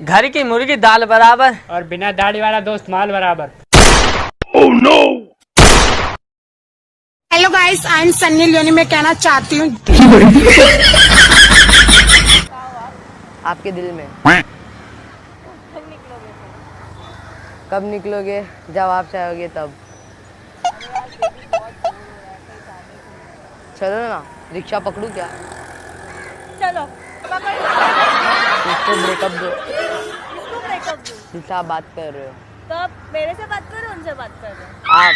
घर की मुर्गी दाल बराबर और बिना दाढ़ी वाला दोस्त माल बराबर। Oh no! Hello guys, I am Sunny Leone. मैं कहना चाहती हूँ आपके दिल में कब निकलोगे? जब आप चाहोगे तब। चलो ना, रिक्शा पकड़ू क्या? चलो इसको ब्रेकअप दो। इसको ब्रेकअप दूं? जिससे आप बात कर रहे हो। तो आप मेरे से बात कर रहे हो, उनसे बात कर रहे हो?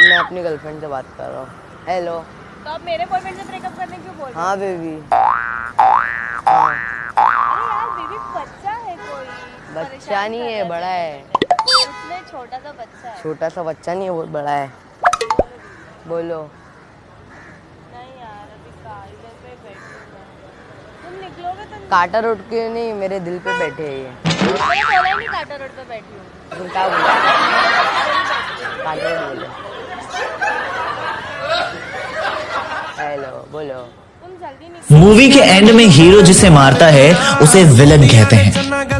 मैं अपनी गर्लफ्रेंड से बात कर रहा हूँ। हेलो। तो आप मेरे बॉयफ्रेंड से ब्रेकअप करने क्यों बोल रहे हो? हाँ बेबी। अरे यार बेबी, बच्चा है कोई। बच्चा परेशान नहीं कर है, रहा बड़ा है। उसमें छोटा सा बच्चा है। छोटा सा बच्चा नहीं है, बहुत बड़ा है। बोलो। नहीं यार, अभी इधर पे बैठी हूँ मैं। तुम निकलोगे तो काटा रोड के नहीं, मेरे दिल पे बैठे हैं ये। मैंने बोला ही नहीं काटा रोड पे बैठी हूँ। तुम क्या बोला? काटा रोड बोलो। हेलो बोलो। तुम जल्दी निकलो। मूवी के एंड में हीरो जिसे मारता है उसे विलन कहते हैं,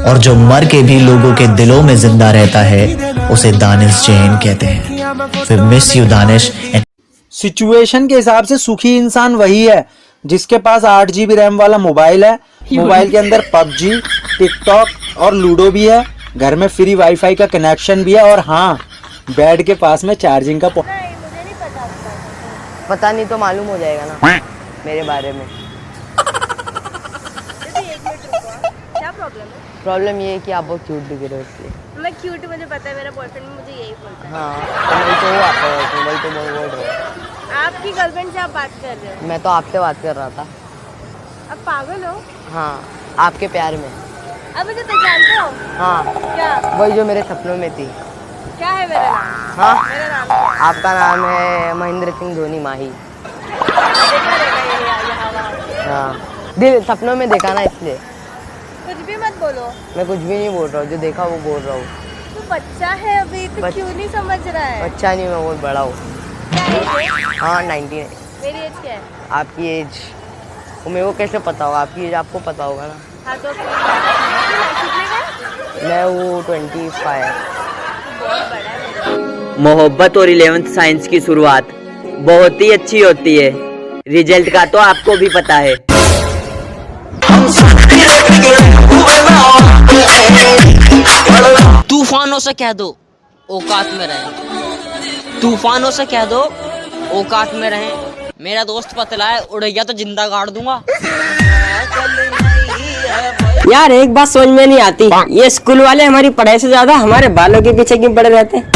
और जो मर के भी लोगों के दिलों में जिंदा रहता है उसे दानिश जैन कहते हैं। फिर मिस यू दानिश। सिचुएशन के हिसाब से सुखी इंसान वही है जिसके पास 8 GB रैम वाला मोबाइल है, मोबाइल के अंदर पबजी, टिकटॉक और लूडो भी है, घर में फ्री वाईफाई का कनेक्शन भी है, और हाँ, बेड के पास में चार्जिंग का नहीं, मुझे नहीं पता आपका। पता नहीं तो मालूम हो जाएगा ना मेरे बारे में। दीदी 1 मिनट रुको। क्या प्रॉब्लम है? प्रॉब्लम ये है कि आप बहुत क्यूट दिख रहे हो इसलिए। मैं क्यूट, मुझे पता है, मेरा बॉयफ्रेंड मुझे यही बोलता है। हाँ तो वही तो हो, आप वही तो बोल रहे हो। आपकी गर्लफ्रेंड से आप बात कर रहे हो? मैं तो आपसे बात कर रहा था। आप पागल हो? हाँ, आपके प्यार में। आप मुझे पहचानते हो? हाँ, क्या? वही जो मेरे सपनों में थी। क्या है मेरा नाम? हाँ, मेरा नाम क्या है? आपका नाम है महेंद्र सिंह धोनी माही। देखा रहेगा ये यहाँ वहाँ। हाँ, दिल सपनों में देखा ना, इसलिए। कुछ भी मत बोलो। मैं कुछ भी नहीं बोल रहा हूँ, जो देखा वो बोल रहा हूँ। तू बच्चा है अभी, तो क्यों नहीं समझ रहा है? बच्चा नहीं, मैं बहुत बड़ा हूँ। क्या एज है? हाँ 19। मेरी एज क्या है? आपकी एज वो मेरे को कैसे पता होगा? आपकी एज आपको पता होगा ना। हाँ तो कितने का? मैं वो 25। बहुत बड़ा है। मोहब्बत और 11th साइंस की शुरुआत बहुत ही अच्छी होती है, रिजल्ट का तो आपको भी पता है। तूफानों से कह दो औकात में रहें, तूफानों से कह दो औकात में रहें। मेरा दोस्त पतला है, उड़ गया तो जिंदा गाड़ दूंगा। यार एक बात समझ में नहीं आती, ये स्कूल वाले हमारी पढ़ाई से ज्यादा हमारे बालों के पीछे क्यों पड़े रहते हैं?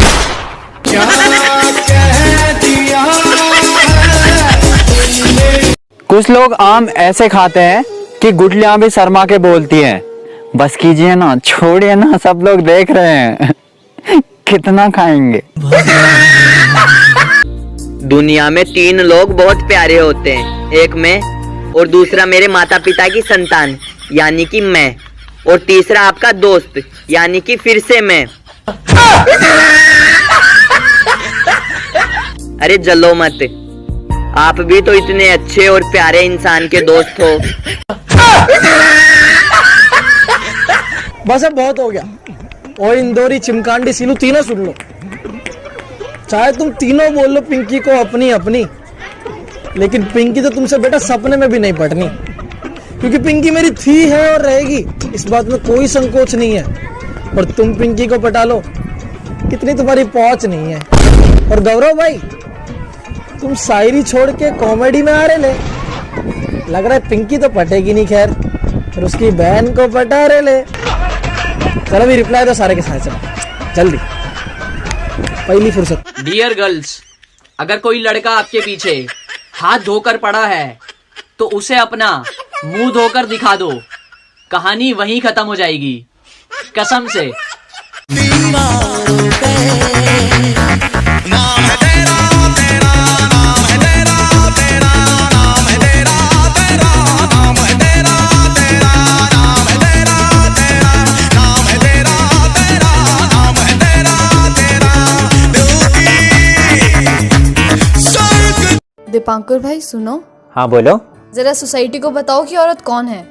कुछ लोग आम ऐसे खाते हैं कि गुठलियां भी शर्मा के बोलती हैं। बस कीजिए ना, छोड़िए ना, सब लोग देख रहे हैं। कितना खाएंगे? दुनिया में 3 लोग बहुत प्यारे होते हैं, एक मैं, और दूसरा मेरे माता पिता की संतान यानी कि मैं, और तीसरा आपका दोस्त यानी कि फिर से मैं। अरे जलो मत, आप भी तो इतने अच्छे और प्यारे इंसान के दोस्त हो। बस अब बहुत हो गया। और इंदौरी, चिमकांडी, सीलू तीनों सुन लो, चाहे तुम तीनों बोल लो पिंकी को अपनी अपनी, लेकिन पिंकी तो तुमसे बेटा सपने में भी नहीं पटनी, क्योंकि पिंकी मेरी थी, है और रहेगी, इस बात में कोई संकोच नहीं है। और तुम पिंकी को पटा लो, इतनी तुम्हारी पहुंच नहीं है। और गौरव भाई, तुम शायरी छोड़ के कॉमेडी में आ रहे ले, लग रहा है पिंकी तो पटेगी नहीं, खैर फिर उसकी बहन को पटा रहे ले। चलो भी रिप्लाई दो सारे के साथ, चलो जल्दी, पहली फुर्सत। डियर गर्ल्स, अगर कोई लड़का आपके पीछे हाथ धोकर पड़ा है तो उसे अपना मुंह धोकर दिखा दो, कहानी वहीं खत्म हो जाएगी, कसम से। दीपांकर भाई सुनो। हाँ बोलो। जरा सोसाइटी को बताओ कि औरत कौन है।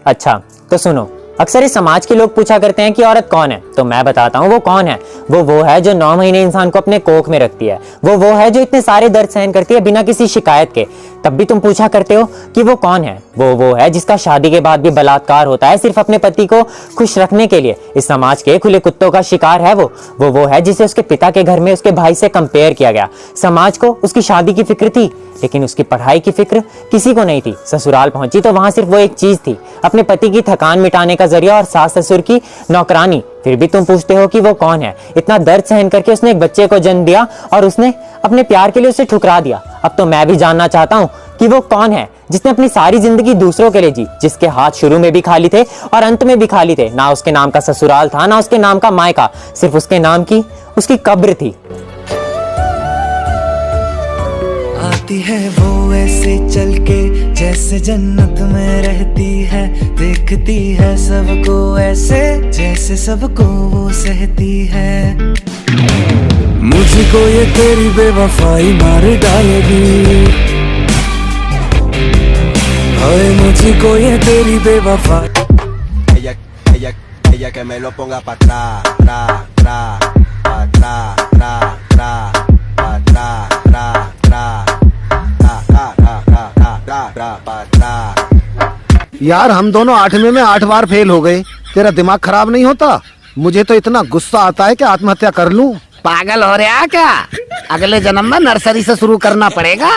अच्छा तो सुनो, अक्सर इस समाज के लोग पूछा करते हैं कि औरत कौन है, तो मैं बताता हूँ वो कौन है। वो है जो 9 महीने इंसान को अपने कोख में रखती है। वो है जो इतने सारे दर्द सहन करती है बिना किसी शिकायत के। तब भी तुम पूछा करते हो कि वो कौन है। वो है जिसका शादी के बाद भी बलात्कार होता है सिर्फ अपने पति को खुश रखने के लिए। इस समाज के खुले कुत्तों का शिकार है वो है जिसे उसके पिता के घर में उसके भाई से कंपेयर किया गया। समाज को उसकी शादी की फिक्र थी, लेकिन उसकी पढ़ाई की फिक्र किसी को नहीं थी। ससुराल पहुंची तो वहां सिर्फ वो एक चीज थी, अपने पति की थकान मिटाने का जरिया और सास ससुर की नौकरानी। फिर भी तुम पूछते हो कि वो कौन है। इतना दर्द सहन करके उसने एक बच्चे को जन्म दिया और उसने अपने प्यार के लिए उसे ठुकरा दिया। अब तो मैं भी जानना चाहता हूँ कि वो कौन है जिसने अपनी सारी जिंदगी दूसरों के लिए जी, जिसके हाथ शुरू में भी खाली थे और अंत में भी खाली थे। ना उसके नाम का ससुराल था, ना उसके नाम का मायका, सिर्फ उसके नाम की उसकी कब्र थी। आती है वो ऐसे चल के जैसे जन्नत में रहती है, देखती है सबको ऐसे जैसे सबको वो सहती है। मुझको ये तेरी बेवफाई मार डालेगी, हाय मुझको ये तेरी बेवफाई। ella que me lo ponga pa' atrás, tra, tra, pa' atrás, tra, tra, pa' atrás, tra, tra, tra, tra, tra, tra, tra, tra, pa' atrás। यार हम दोनों 8वें में 8 बार फेल हो गए, तेरा दिमाग खराब नहीं होता? मुझे तो इतना गुस्सा आता है कि आत्महत्या कर लूं। पागल हो रहा क्या? अगले जन्म में नर्सरी से शुरू करना पड़ेगा।